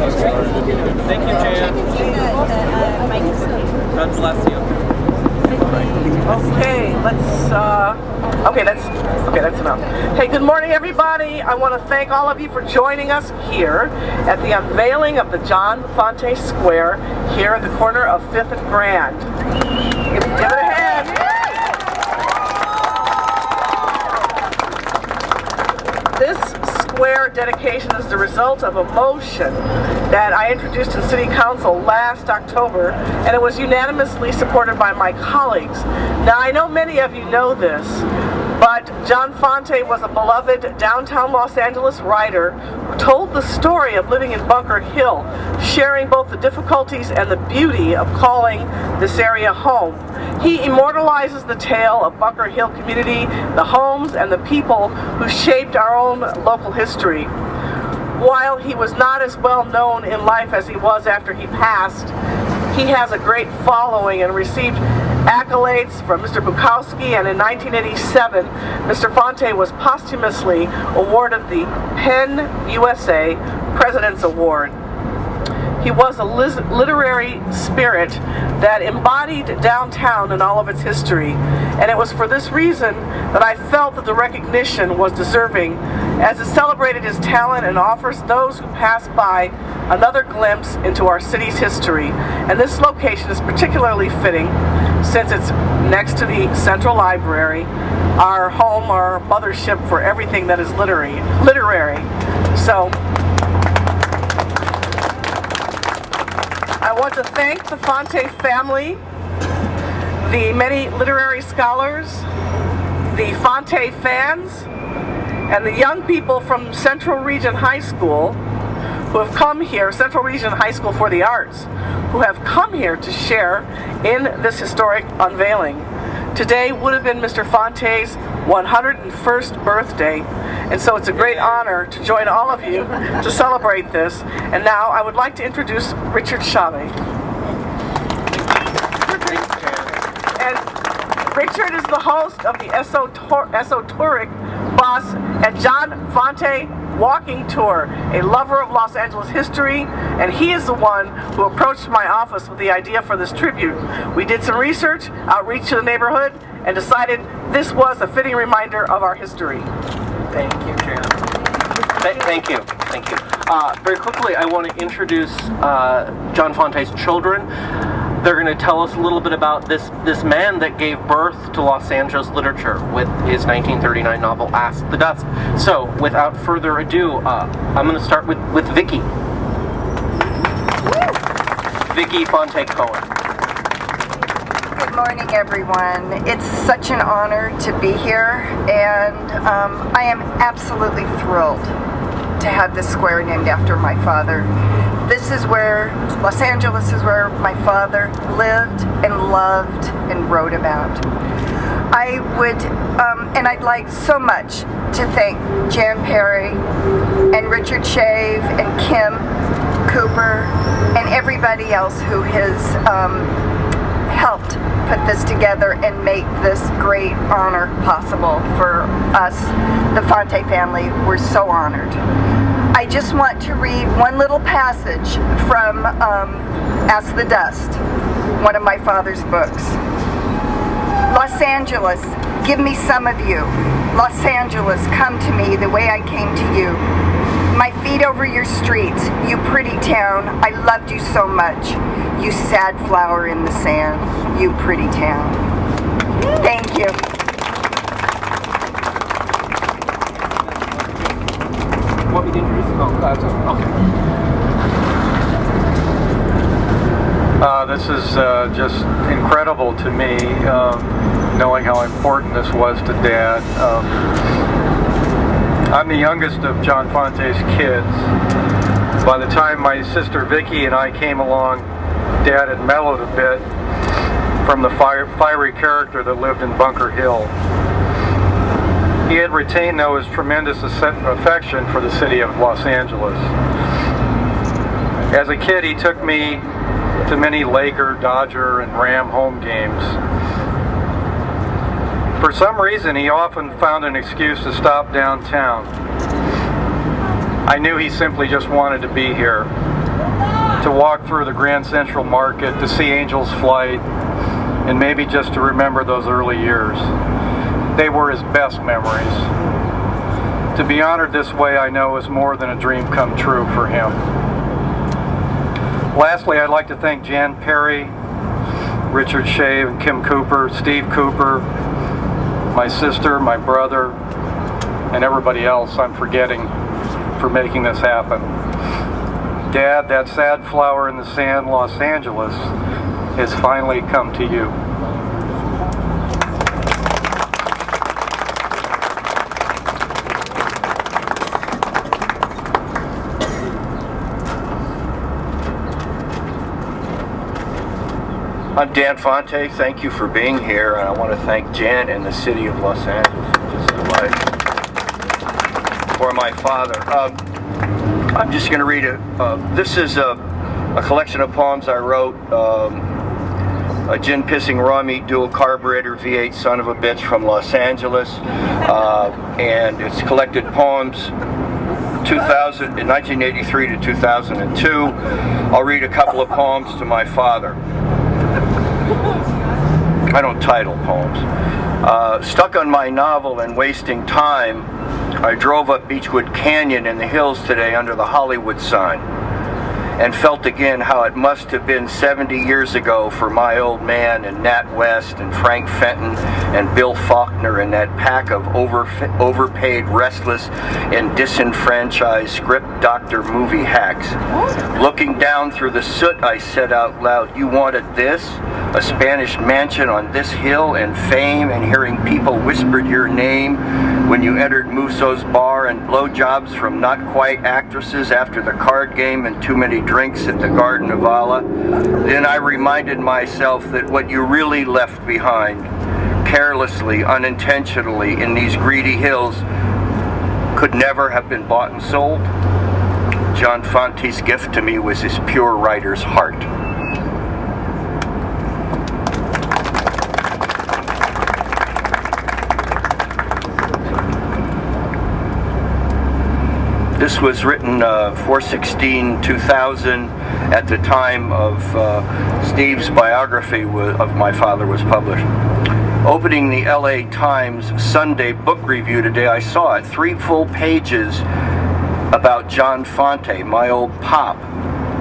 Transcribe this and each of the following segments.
Thank you, Jan. God bless you. Okay, that's enough. Hey, good morning, everybody. I want to thank all of you for joining us here at the unveiling of the John Fante Square here at the corner of 5th and Grand. Give it a hand. This square dedication is the result of a motion that I introduced in City Council last October, and it was unanimously supported by my colleagues. Now, I know many of you know this, but John Fante was a beloved downtown Los Angeles writer who told the story of living in Bunker Hill, sharing both the difficulties and the beauty of calling this area home. He immortalizes the tale of Bunker Hill community, the homes, and the people who shaped our own local history. While he was not as well known in life as he was after he passed, he has a great following and received accolades from Mr. Bukowski, and in 1987, Mr. Fante was posthumously awarded the PEN USA President's Award. He was a literary spirit that embodied downtown and all of its history, and it was for this reason that I felt that the recognition was deserving, as it celebrated his talent and offers those who pass by another glimpse into our city's history. And this location is particularly fitting since it's next to the Central Library, our home, our mothership for everything that is literary. So I want to thank the Fante family, the many literary scholars, the Fante fans, and the young people from Central Region High School who have come here, Central Region High School for the Arts, who have come here to share in this historic unveiling. Today would have been Mr. Fante's 101st birthday, and so it's a great honor to join all of you to celebrate this. And now I would like to introduce Richard Schave. And Richard is the host of the Esotouric bus at John Fante Walking Tour, a lover of Los Angeles history, and he is the one who approached my office with the idea for this tribute. We did some research, outreach to the neighborhood, and decided this was a fitting reminder of our history. Thank you, Jan. Thank you. Very quickly, I want to introduce John Fante's children. They're going to tell us a little bit about this man that gave birth to Los Angeles literature with his 1939 novel, Ask the Dust. So, without further ado, I'm going to start with Vickie. Vickie Fante Cohen. Good morning, everyone. It's such an honor to be here, and I am absolutely thrilled to have this square named after my father. This is where, Los Angeles is where my father lived and loved and wrote about. I would, and I'd like so much to thank Jan Perry and Richard Schave and Kim Cooper and everybody else who has helped put this together and make this great honor possible for us, the Fante family. We're so honored. I just want to read one little passage from Ask the Dust, one of my father's books. Los Angeles, give me some of you. Los Angeles, come to me the way I came to you. My feet over your streets, you pretty town, I loved you so much. You sad flower in the sand, you pretty town. Thank you. Want me to introduce you? Okay. This is just incredible to me, knowing how important this was to Dad. I'm the youngest of John Fante's kids. By the time my sister Vickie and I came along, Dad had mellowed a bit from the fiery character that lived in Bunker Hill. He had retained, though, his tremendous affection for the city of Los Angeles. As a kid, he took me to many Laker, Dodger, and Ram home games. For some reason, he often found an excuse to stop downtown. I knew he simply just wanted to be here. to walk through the Grand Central Market, to see Angel's Flight, and maybe just to remember those early years. They were his best memories. To be honored this way, I know, is more than a dream come true for him. Lastly, I'd like to thank Jan Perry, Richard Schave, and Kim Cooper, Steve Cooper, my sister, my brother, and everybody else I'm forgetting for making this happen. Dad, that sad flower in the sand, Los Angeles, has finally come to you. I'm Dan Fante. Thank you for being here, and I want to thank Jan and the city of Los Angeles. This is like for my father. I'm just going to read it. This is a collection of poems I wrote. A gin-pissing raw meat dual carburetor V8 son of a bitch from Los Angeles, and it's collected poems 1983 to 2002. I'll read a couple of poems to my father. I don't title poems. Stuck on my novel and wasting time, I drove up Beechwood Canyon in the hills today under the Hollywood sign, and felt again how it must have been 70 years ago for my old man and Nat West and Frank Fenton and Bill Faulkner and that pack of overpaid, restless, and disenfranchised script doctor movie hacks. Looking down through the soot, I said out loud, "You wanted this? A Spanish mansion on this hill and fame," and hearing people whispered your name when you entered Musso's bar, and blowjobs from not quite actresses after the card game and too many drinks at the Garden of Allah. Then I reminded myself that what you really left behind, carelessly, unintentionally, in these greedy hills, could never have been bought and sold. John Fante's gift to me was his pure writer's heart. This was written 4/16/2000 at the time of Steve's biography of my father was published. Opening the LA Times Sunday book review today, I saw it. 3 full pages about John Fante, my old pop.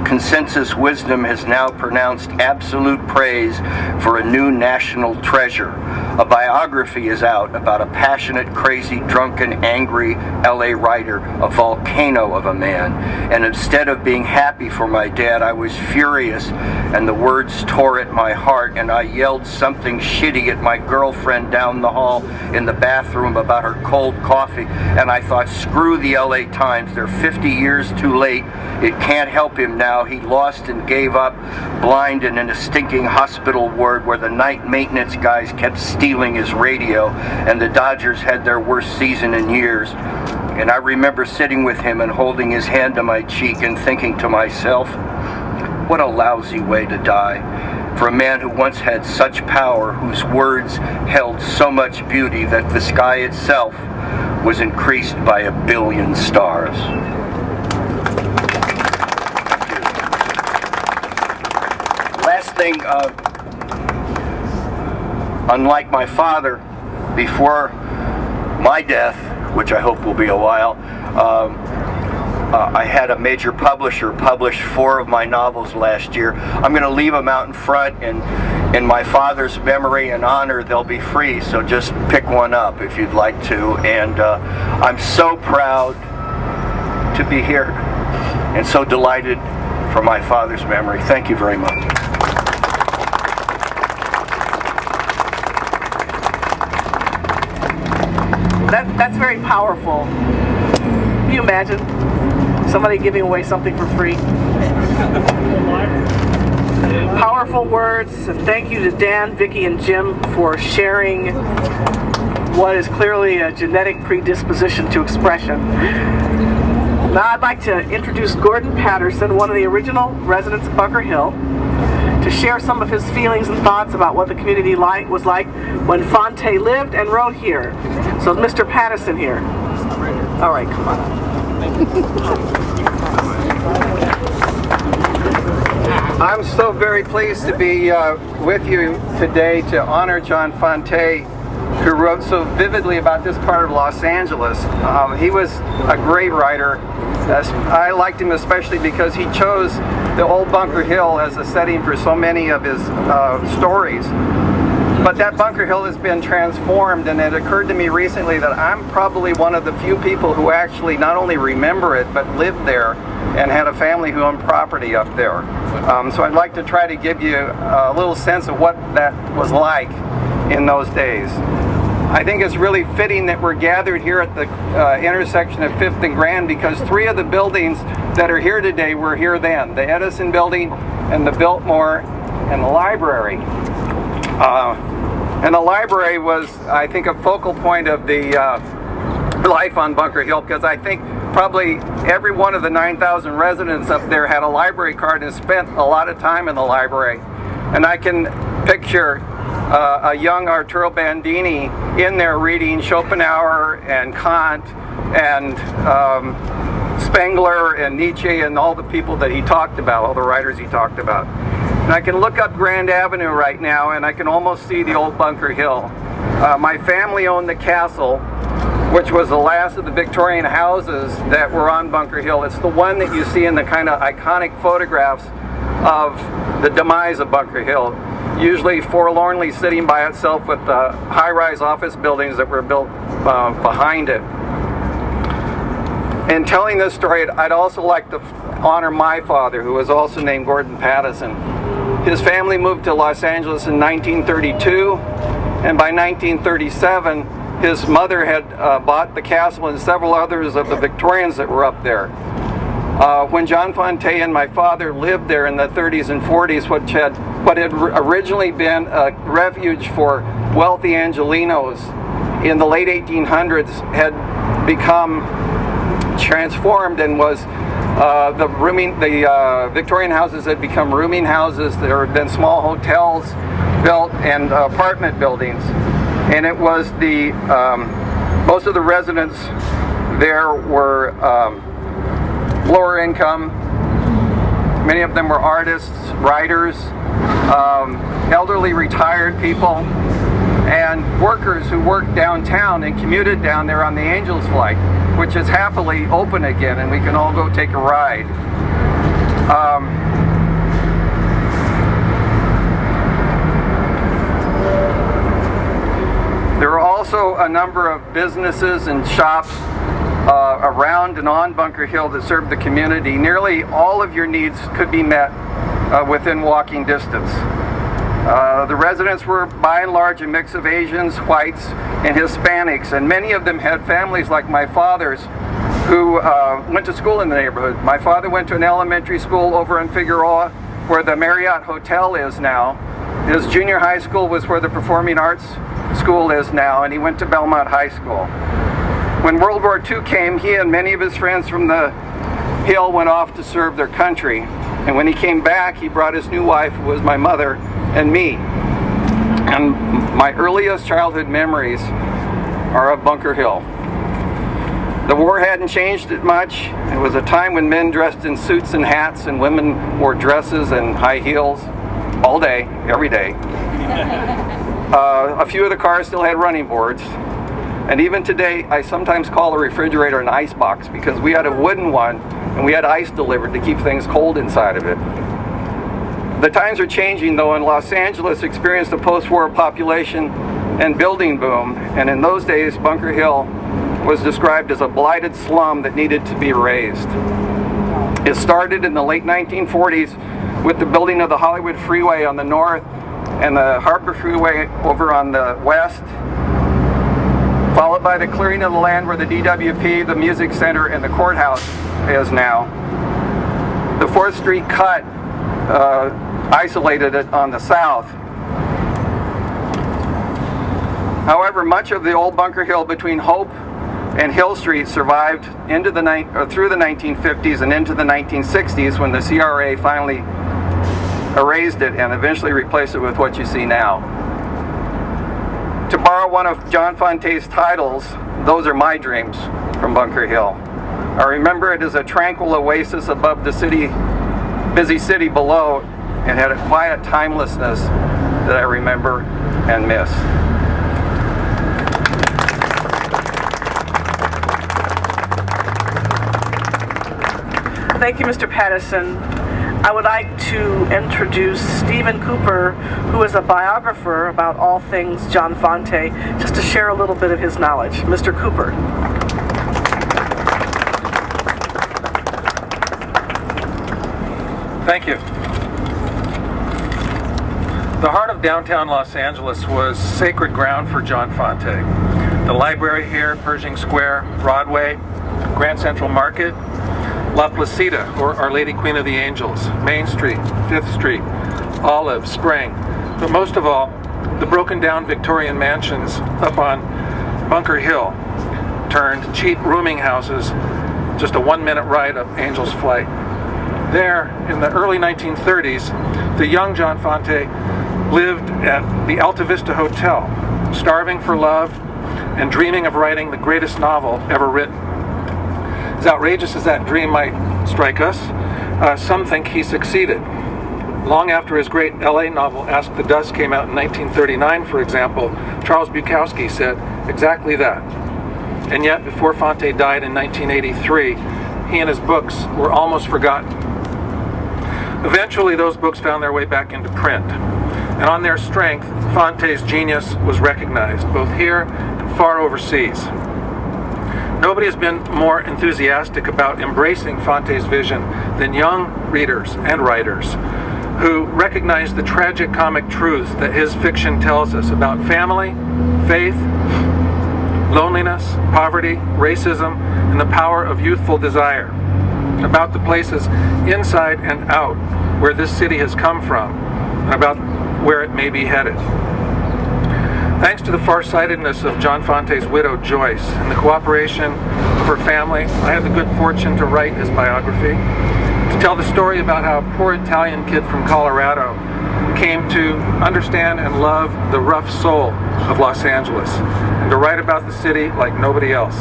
Consensus wisdom has now pronounced absolute praise for a new national treasure. A biography is out about a passionate, crazy, drunken, angry LA writer, a volcano of a man. And instead of being happy for my dad, I was furious, and the words tore at my heart, and I yelled something shitty at my girlfriend down the hall in the bathroom about her cold coffee, and I thought, screw the LA Times, they're 50 years too late. It can't help him now. He lost and gave up, blind and in a stinking hospital ward where the night maintenance guys kept stealing his radio, and the Dodgers had their worst season in years. And I remember sitting with him and holding his hand to my cheek and thinking to myself, what a lousy way to die for a man who once had such power, whose words held so much beauty that the sky itself was increased by 1 billion stars. Last thing, unlike my father, before my death, which I hope will be a while, I had a major publisher publish 4 of my novels last year. I'm going to leave them out in front, and in my father's memory and honor, they'll be free, so just pick one up if you'd like to. And I'm so proud to be here and so delighted for my father's memory. Thank you very much. That's very powerful. Can you imagine somebody giving away something for free? Powerful words, and thank you to Dan, Vickie, and Jim for sharing what is clearly a genetic predisposition to expression. Now I'd like to introduce Gordon Pattison, one of the original residents of Bunker Hill, to share some of his feelings and thoughts about what the community was like when Fante lived and wrote here. So Mr. Pattison here. All right, come on. I'm so very pleased to be with you today to honor John Fante, who wrote so vividly about this part of Los Angeles. He was a great writer. I liked him especially because he chose the old Bunker Hill as a setting for so many of his stories. But that Bunker Hill has been transformed, and it occurred to me recently that I'm probably one of the few people who actually not only remember it, but lived there and had a family who owned property up there. So I'd like to try to give you a little sense of what that was like in those days. I think it's really fitting that we're gathered here at the intersection of 5th and Grand, because 3 of the buildings that are here today were here then. The Edison building and the Biltmore and the library. And the library was, I think, a focal point of the life on Bunker Hill, because I think probably every one of the 9,000 residents up there had a library card and spent a lot of time in the library. And I can picture a young Arturo Bandini in there reading Schopenhauer and Kant and Spengler and Nietzsche and all the people that he talked about, all the writers he talked about. And I can look up Grand Avenue right now and I can almost see the old Bunker Hill. My family owned the castle, which was the last of the Victorian houses that were on Bunker Hill. It's the one that you see in the kind of iconic photographs of the demise of Bunker Hill, usually forlornly sitting by itself with the high-rise office buildings that were built behind it. In telling this story, I'd also like to honor my father, who was also named Gordon Pattison. His family moved to Los Angeles in 1932, and by 1937, his mother had bought the castle and several others of the Victorians that were up there. When John Fante and my father lived there in the 30s and 40s, what had originally been a refuge for wealthy Angelenos in the late 1800s had become transformed and was the Victorian houses had become rooming houses. There had been small hotels built and apartment buildings, and it was the most of the residents there were lower income. Many of them were artists, writers, elderly retired people, and workers who worked downtown and commuted down there on the Angels flight, which is happily open again, and we can all go take a ride. There are also a number of businesses and shops around and on Bunker Hill that serve the community. Nearly all of your needs could be met within walking distance. The residents were by and large a mix of Asians, whites, and Hispanics, and many of them had families like my father's who went to school in the neighborhood. My father went to an elementary school over in Figueroa, where the Marriott Hotel is now. His junior high school was where the Performing Arts School is now, and he went to Belmont High School. When World War II came, he and many of his friends from the Hill went off to serve their country. And when he came back, he brought his new wife, who was my mother, and me. And my earliest childhood memories are of Bunker Hill. The war hadn't changed it much. It was a time when men dressed in suits and hats and women wore dresses and high heels all day, every day. A few of the cars still had running boards. And even today, I sometimes call a refrigerator an ice box because we had a wooden one and we had ice delivered to keep things cold inside of it. The times are changing though, and Los Angeles experienced a post-war population and building boom. And in those days, Bunker Hill was described as a blighted slum that needed to be raised. It started in the late 1940s with the building of the Hollywood Freeway on the north and the Harbor Freeway over on the west, followed by the clearing of the land where the DWP, the Music Center, and the courthouse is now. The 4th Street cut isolated it on the south. However, much of the old Bunker Hill between Hope and Hill Street survived into through the 1950s and into the 1960s, when the CRA finally erased it and eventually replaced it with what you see now. To borrow one of John Fante's titles, those are my dreams from Bunker Hill. I remember it as a tranquil oasis above the busy city below, and had a quiet timelessness that I remember and miss. Thank you, Mr. Pattison. I would like to introduce Stephen Cooper, who is a biographer about all things John Fante, just to share a little bit of his knowledge. Mr. Cooper. Thank you. The heart of downtown Los Angeles was sacred ground for John Fante. The library here, Pershing Square, Broadway, Grand Central Market, La Placida, or Our Lady Queen of the Angels, Main Street, 5th Street, Olive, Spring, but most of all, the broken down Victorian mansions up on Bunker Hill turned cheap rooming houses just a 1-minute ride up Angel's Flight. There, in the early 1930s, the young John Fante lived at the Alta Vista Hotel, starving for love and dreaming of writing the greatest novel ever written. As outrageous as that dream might strike us, some think he succeeded. Long after his great LA novel Ask the Dust came out in 1939, for example, Charles Bukowski said exactly that. And yet, before Fante died in 1983, he and his books were almost forgotten. Eventually, those books found their way back into print. And on their strength, Fante's genius was recognized, both here and far overseas. Nobody has been more enthusiastic about embracing Fante's vision than young readers and writers who recognize the tragic comic truths that his fiction tells us about family, faith, loneliness, poverty, racism, and the power of youthful desire, about the places inside and out where this city has come from, and about where it may be headed. Thanks to the farsightedness of John Fante's widow, Joyce, and the cooperation of her family, I had the good fortune to write his biography, to tell the story about how a poor Italian kid from Colorado came to understand and love the rough soul of Los Angeles, and to write about the city like nobody else.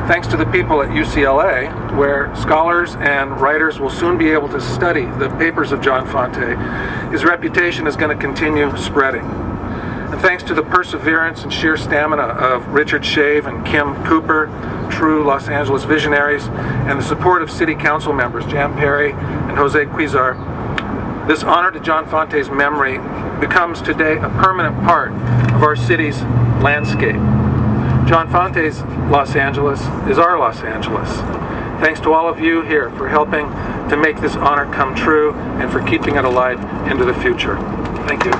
Thanks to the people at UCLA, where scholars and writers will soon be able to study the papers of John Fante, his reputation is going to continue spreading. And thanks to the perseverance and sheer stamina of Richard Schave and Kim Cooper, true Los Angeles visionaries, and the support of city council members Jan Perry and Jose Cuizar, this honor to John Fante's memory becomes today a permanent part of our city's landscape. John Fante's Los Angeles is our Los Angeles. Thanks to all of you here for helping to make this honor come true and for keeping it alive into the future. Thank you.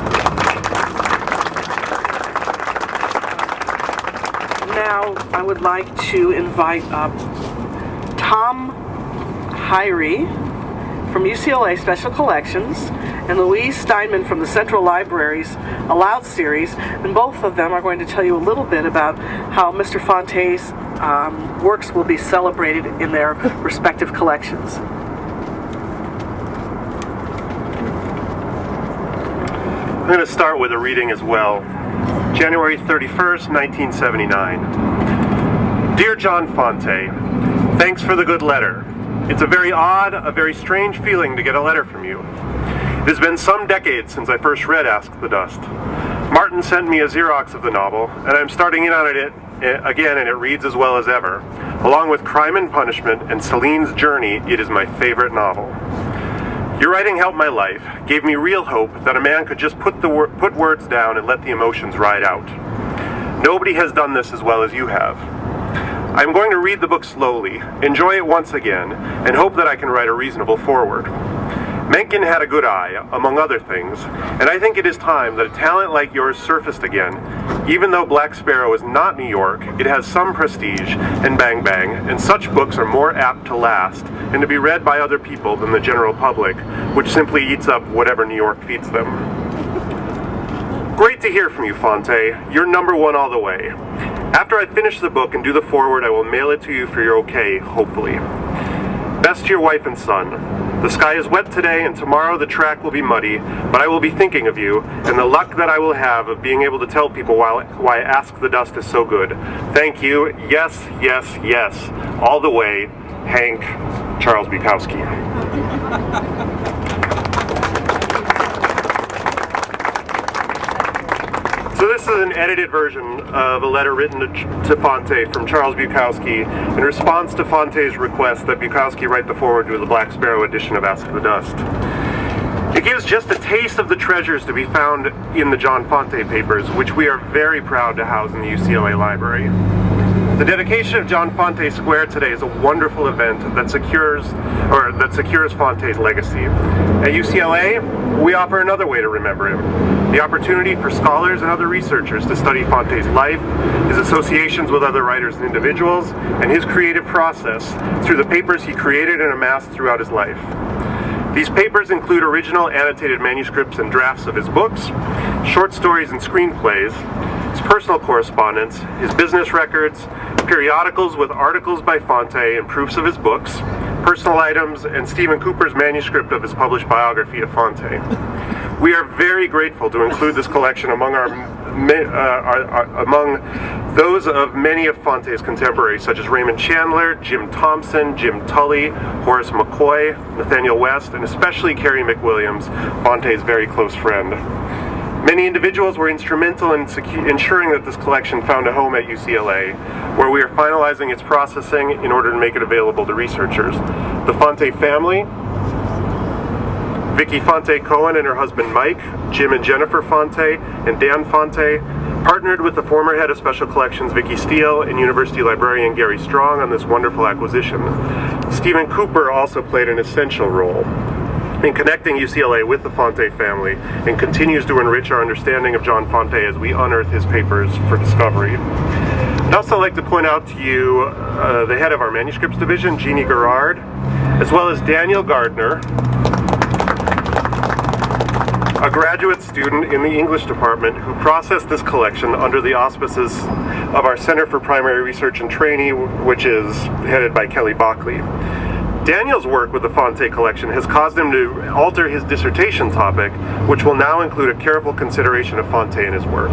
Now I would like to invite up Tom Hyry from UCLA Special Collections and Louise Steinman from the Central Library's Aloud series, and both of them are going to tell you a little bit about how Mr. Fante's works will be celebrated in their respective collections. I'm going to start with a reading as well. January 31st, 1979. Dear John Fante, thanks for the good letter. It's a very odd, a very strange feeling to get a letter from you. It has been some decades since I first read Ask the Dust. Martin sent me a Xerox of the novel, and I'm starting in on it again, and it reads as well as ever. Along with Crime and Punishment and Celine's Journey, it is my favorite novel. Your writing helped my life, gave me real hope that a man could just put words down and let the emotions ride out. Nobody has done this as well as you have. I'm going to read the book slowly, enjoy it once again, and hope that I can write a reasonable foreword. Mencken had a good eye, among other things, and I think it is time that a talent like yours surfaced again. Even though Black Sparrow is not New York, it has some prestige and bang bang, and such books are more apt to last and to be read by other people than the general public, which simply eats up whatever New York feeds them. Great to hear from you, Fante. You're number one all the way. After I finish the book and do the foreword, I will mail it to you for your okay, hopefully. Best to your wife and son. The sky is wet today, and tomorrow the track will be muddy, but I will be thinking of you, and the luck that I will have of being able to tell people why Ask the Dust is so good. Thank you. Yes, yes, yes. All the way, Hank, Charles Bukowski. This is an edited version of a letter written to Fante from Charles Bukowski in response to Fante's request that Bukowski write the foreword to the Black Sparrow edition of Ask the Dust. It gives just a taste of the treasures to be found in the John Fante papers, which we are very proud to house in the UCLA library. The dedication of John Fante Square today is a wonderful event that secures Fante's legacy. At UCLA, we offer another way to remember him: the opportunity for scholars and other researchers to study Fante's life, his associations with other writers and individuals, and his creative process through the papers he created and amassed throughout his life. These papers include original annotated manuscripts and drafts of his books, short stories and screenplays, his personal correspondence, his business records, periodicals with articles by Fante and proofs of his books, personal items, and Stephen Cooper's manuscript of his published biography of Fante. We are very grateful to include this collection among those of many of Fante's contemporaries, such as Raymond Chandler, Jim Thompson, Jim Tully, Horace McCoy, Nathaniel West, and especially Carrie McWilliams, Fante's very close friend. Many individuals were instrumental in ensuring that this collection found a home at UCLA, where we are finalizing its processing in order to make it available to researchers. The Fante family, Vickie Fante Cohen and her husband Mike, Jim and Jennifer Fante, and Dan Fante, partnered with the former head of special collections Vicki Steele and university librarian Gary Strong on this wonderful acquisition. Stephen Cooper also played an essential role in connecting UCLA with the Fante family and continues to enrich our understanding of John Fante as we unearth his papers for discovery. I'd also like to point out to you the head of our manuscripts division, Jeannie Gerard, as well as Daniel Gardner, a graduate student in the English department who processed this collection under the auspices of our Center for Primary Research and Training, which is headed by Kelly Bockley. Daniel's work with the Fante collection has caused him to alter his dissertation topic, which will now include a careful consideration of Fante and his work.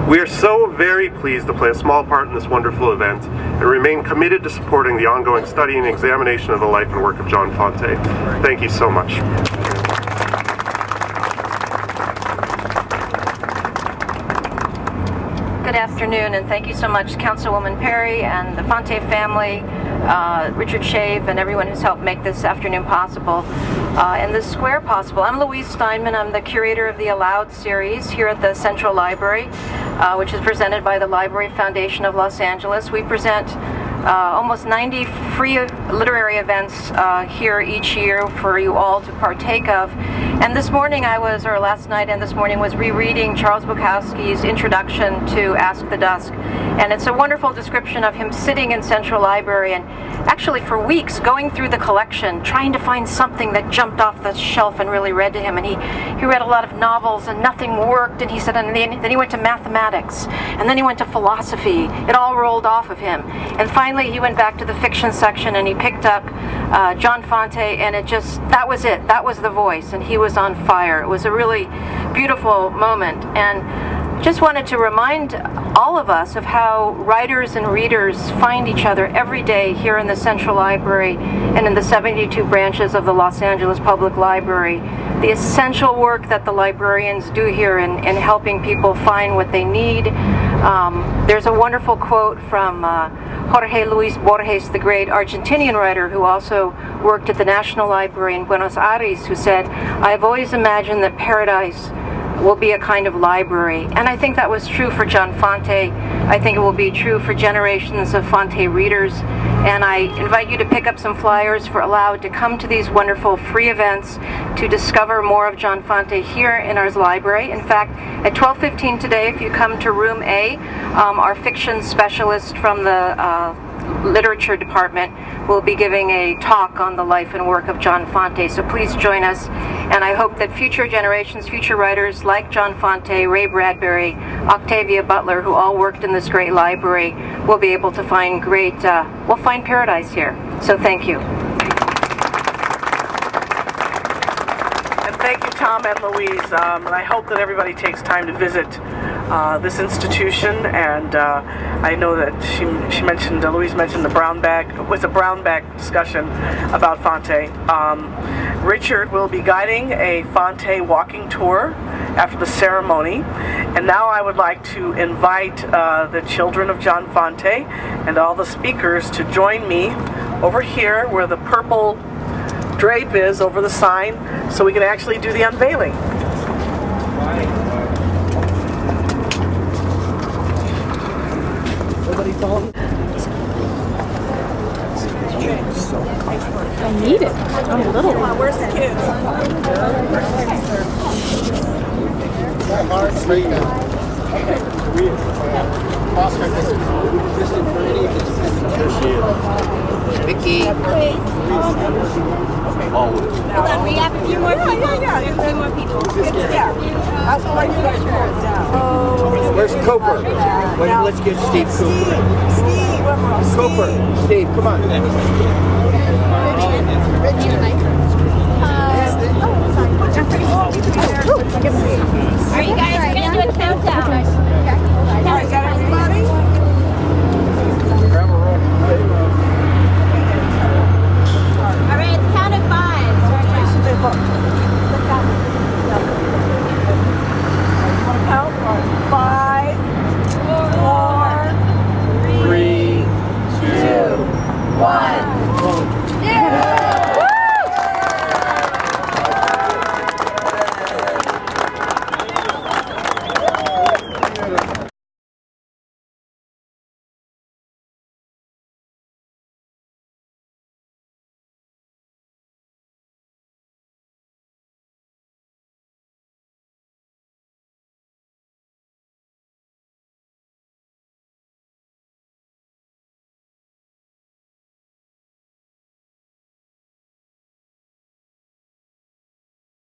We are so very pleased to play a small part in this wonderful event and remain committed to supporting the ongoing study and examination of the life and work of John Fante. Thank you so much. Good afternoon, and thank you so much, Councilwoman Perry and the Fante family, Richard Schave, and everyone who's helped make this afternoon possible, and this square possible. I'm Louise Steinman. I'm the curator of the Aloud series here at the Central Library, which is presented by the Library Foundation of Los Angeles. We present almost 90 free literary events here each year for you all to partake of. And this morning last night and this morning was rereading Charles Bukowski's introduction to Ask the Dusk. And it's a wonderful description of him sitting in Central Library and actually for weeks going through the collection, trying to find something that jumped off the shelf and really read to him. And he read a lot of novels and nothing worked. And he said, and then he went to mathematics, and then he went to philosophy. It all rolled off of him. And finally he went back to the fiction section and he picked up John Fante, and that was it. That was the voice, and he was on fire. It was a really beautiful moment. And just wanted to remind all of us of how writers and readers find each other every day here in the Central Library and in the 72 branches of the Los Angeles Public Library. The essential work that the librarians do here in helping people find what they need. There's a wonderful quote from Jorge Luis Borges, the great Argentinian writer who also worked at the National Library in Buenos Aires, who said, "I've always imagined that paradise will be a kind of library." And I think that was true for John Fante. I think it will be true for generations of Fante readers. And I invite you to pick up some flyers for Aloud to come to these wonderful free events to discover more of John Fante here in our library. In fact, at 12:15 today, if you come to room A, our fiction specialist from the literature department will be giving a talk on the life and work of John Fante. So please join us, and I hope that future generations, future writers like John Fante, Ray Bradbury, Octavia Butler, who all worked in this great library, will be able to find we'll find paradise here. So thank you. And thank you, Tom and Louise. And I hope that everybody takes time to visit this institution, and I know that she mentioned, Louise mentioned the brown bag. It was a brown bag discussion about Fante. Richard will be guiding a Fante walking tour after the ceremony, and now I would like to invite the children of John Fante and all the speakers to join me over here where the purple drape is over the sign, so we can actually do the unveiling. Everybody follow? I need it. I'm a little. Where's the kids? Vickie. Hold on, we have a few more people. Yeah. A few more people. Yeah. That's why you guys are down. Where's Cooper? Let's get Steve Cooper. Cooper. Steve, come on. Are you guys going to do a countdown?